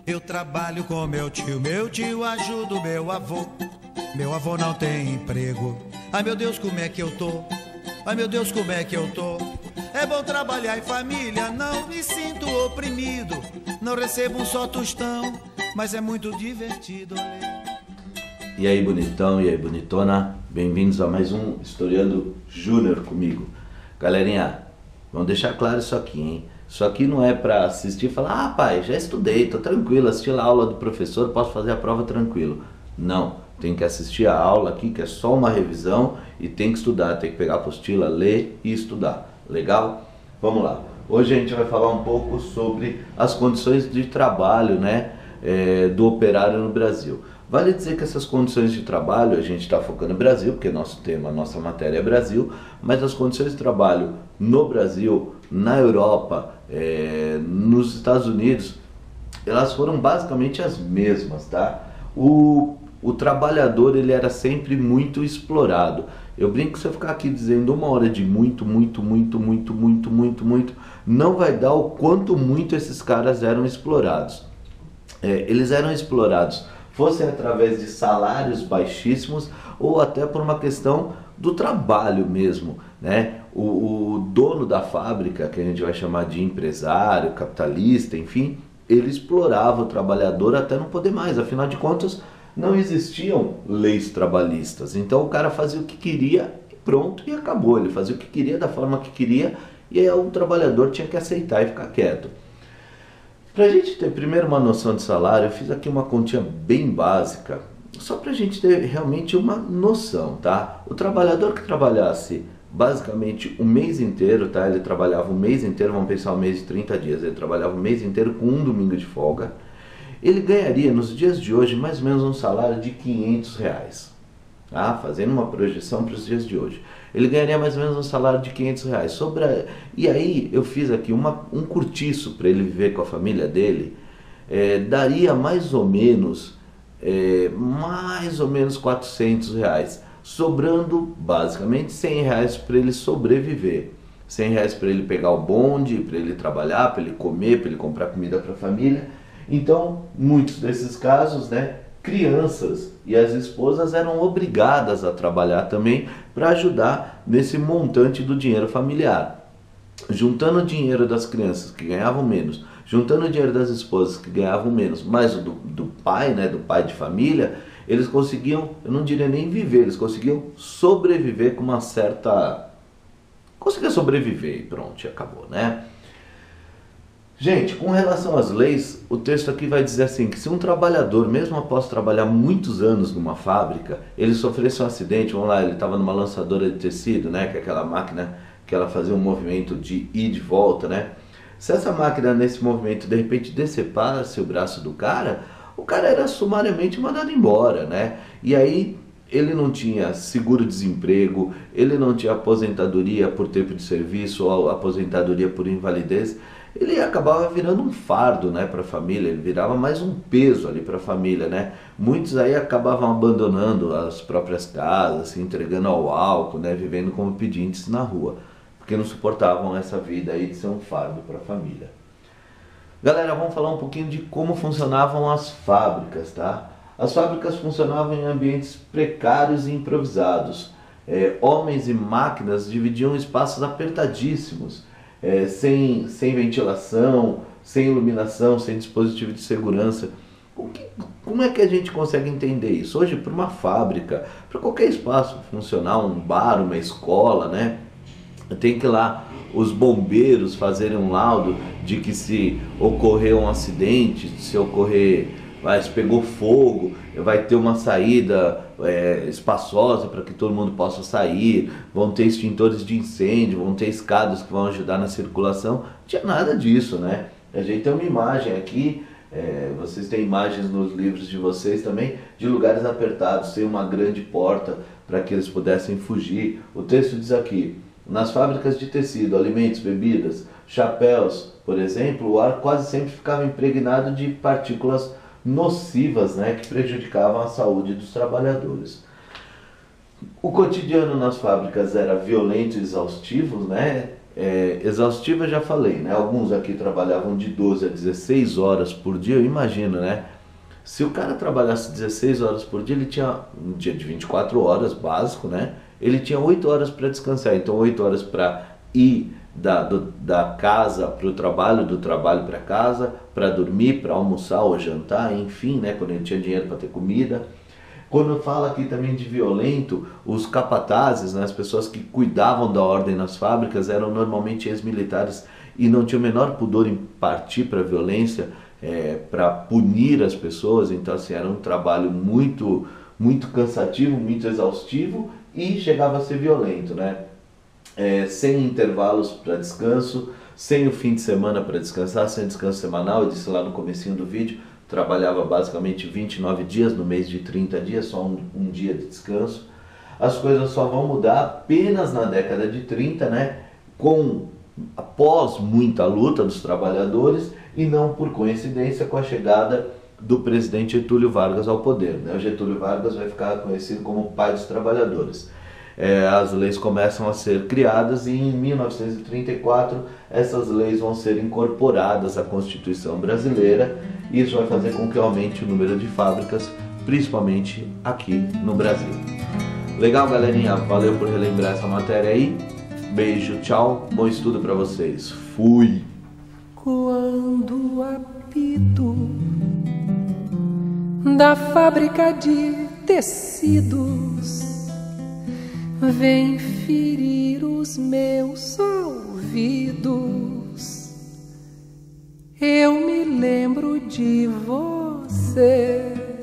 Eu trabalho com meu tio ajuda o meu avô. Meu avô não tem emprego. Ai meu Deus, como é que eu tô? Ai meu Deus, como é que eu tô? É bom trabalhar em família, não me sinto oprimido. Não recebo um só tostão, mas é muito divertido. E aí bonitão, e aí bonitona, bem-vindos a mais um Historiando Júnior comigo. Galerinha, vamos deixar claro isso aqui, hein? Isso aqui não é pra assistir e falar: ah pai, já estudei, tô tranquilo, assisti lá a aula do professor, posso fazer a prova tranquilo. Não, tem que assistir a aula aqui, que é só uma revisão, e tem que estudar, tem que pegar a apostila, ler e estudar. Legal? Vamos lá. Hoje a gente vai falar um pouco sobre as condições de trabalho, né, do operário no Brasil. Vale dizer que essas condições de trabalho, a gente está focando no Brasil, porque nosso tema, nossa matéria é Brasil, mas as condições de trabalho no Brasil, na Europa, nos Estados Unidos, elas foram basicamente as mesmas, tá? O trabalhador, ele era sempre muito explorado. Eu brinco que se eu ficar aqui dizendo uma hora de muito, não vai dar o quanto muito esses caras eram explorados. Eles eram explorados, fosse através de salários baixíssimos ou até por uma questão do trabalho mesmo, né? O dono da fábrica, que a gente vai chamar de empresário, capitalista, enfim, ele explorava o trabalhador até não poder mais. Afinal de contas, não existiam leis trabalhistas. Então o cara fazia o que queria e pronto, e acabou. Ele fazia o que queria da forma que queria e aí o trabalhador tinha que aceitar e ficar quieto. Para a gente ter primeiro uma noção de salário, eu fiz aqui uma continha bem básica, só para a gente ter realmente uma noção, tá? O trabalhador que trabalhasse basicamente o mês inteiro, tá? Ele trabalhava o mês inteiro, vamos pensar um mês de 30 dias, ele trabalhava o mês inteiro com um domingo de folga, ele ganharia nos dias de hoje mais ou menos um salário de R$500, tá? Fazendo uma projeção para os dias de hoje. Ele ganharia mais ou menos um salário de R$500. E aí eu fiz aqui um cortiço para ele viver com a família dele, daria mais ou menos R$400, sobrando basicamente R$100 para ele sobreviver. R$100 para ele pegar o bonde, para ele trabalhar, para ele comer, para ele comprar comida para a família. Então, muitos desses casos, né, crianças e as esposas eram obrigadas a trabalhar também para ajudar nesse montante do dinheiro familiar. Juntando o dinheiro das crianças que ganhavam menos, juntando o dinheiro das esposas que ganhavam menos, mais o do pai, né, do pai de família, eles conseguiam, eu não diria nem viver, eles conseguiam sobreviver com uma certa... Conseguia sobreviver e pronto, e acabou, né? Gente, com relação às leis, o texto aqui vai dizer assim, que se um trabalhador, mesmo após trabalhar muitos anos numa fábrica, ele sofresse um acidente, vamos lá, ele estava numa lançadora de tecido, né, que é aquela máquina que ela fazia um movimento de ir e de volta, né? Se essa máquina nesse movimento de repente decepasse o braço do cara, o cara era sumariamente mandado embora, né? E aí ele não tinha seguro-desemprego, ele não tinha aposentadoria por tempo de serviço ou aposentadoria por invalidez. Ele acabava virando um fardo, né, para a família, ele virava mais um peso ali para a família, né? Muitos aí acabavam abandonando as próprias casas, se entregando ao álcool, né, vivendo como pedintes na rua, porque não suportavam essa vida aí de ser um fardo para a família. Galera, vamos falar um pouquinho de como funcionavam as fábricas, tá? As fábricas funcionavam em ambientes precários e improvisados. Homens e máquinas dividiam espaços apertadíssimos, sem ventilação, sem iluminação, sem dispositivo de segurança. Como é que a gente consegue entender isso? Hoje, para uma fábrica, para qualquer espaço funcional, um bar, uma escola, né? Tem que ir lá os bombeiros fazerem um laudo de que se ocorrer um acidente, se pegou fogo, vai ter uma saída espaçosa para que todo mundo possa sair, vão ter extintores de incêndio, vão ter escadas que vão ajudar na circulação. Não tinha nada disso, né? A gente tem uma imagem aqui, vocês têm imagens nos livros de vocês também, de lugares apertados, sem uma grande porta para que eles pudessem fugir. O texto diz aqui: nas fábricas de tecido, alimentos, bebidas, chapéus, por exemplo, o ar quase sempre ficava impregnado de partículas nocivas, né, que prejudicavam a saúde dos trabalhadores. O cotidiano nas fábricas era violento e exaustivo, né? Exaustiva, já falei, né? Alguns aqui trabalhavam de 12 a 16 horas por dia. Eu imagino, né? Se o cara trabalhasse 16 horas por dia, ele tinha um dia de 24 horas, básico, né? Ele tinha 8 horas para descansar. Então 8 horas para ir da casa para o trabalho, do trabalho para casa, para dormir, para almoçar ou jantar, enfim, né? Quando ele tinha dinheiro para ter comida. Quando fala aqui também de violento, os capatazes, né, as pessoas que cuidavam da ordem nas fábricas, eram normalmente ex-militares e não tinham o menor pudor em partir para a violência, para punir as pessoas. Então, assim, era um trabalho muito, muito cansativo, muito exaustivo e chegava a ser violento, né? Sem intervalos para descanso, sem o fim de semana para descansar, sem descanso semanal. Eu disse lá no comecinho do vídeo, trabalhava basicamente 29 dias no mês de 30 dias, só um dia de descanso. As coisas só vão mudar apenas na década de 30, né? Após muita luta dos trabalhadores e não por coincidência com a chegada do presidente Getúlio Vargas ao poder, né? O Getúlio Vargas vai ficar conhecido como o pai dos trabalhadores. As leis começam a ser criadas e em 1934 essas leis vão ser incorporadas à Constituição brasileira. Isso vai fazer com que aumente o número de fábricas, principalmente aqui no Brasil. Legal, galerinha? Valeu por relembrar essa matéria aí. Beijo, tchau, bom estudo para vocês. Fui! Quando o apito da fábrica de tecidos vem ferir os meus ouvidos, eu me lembro de você.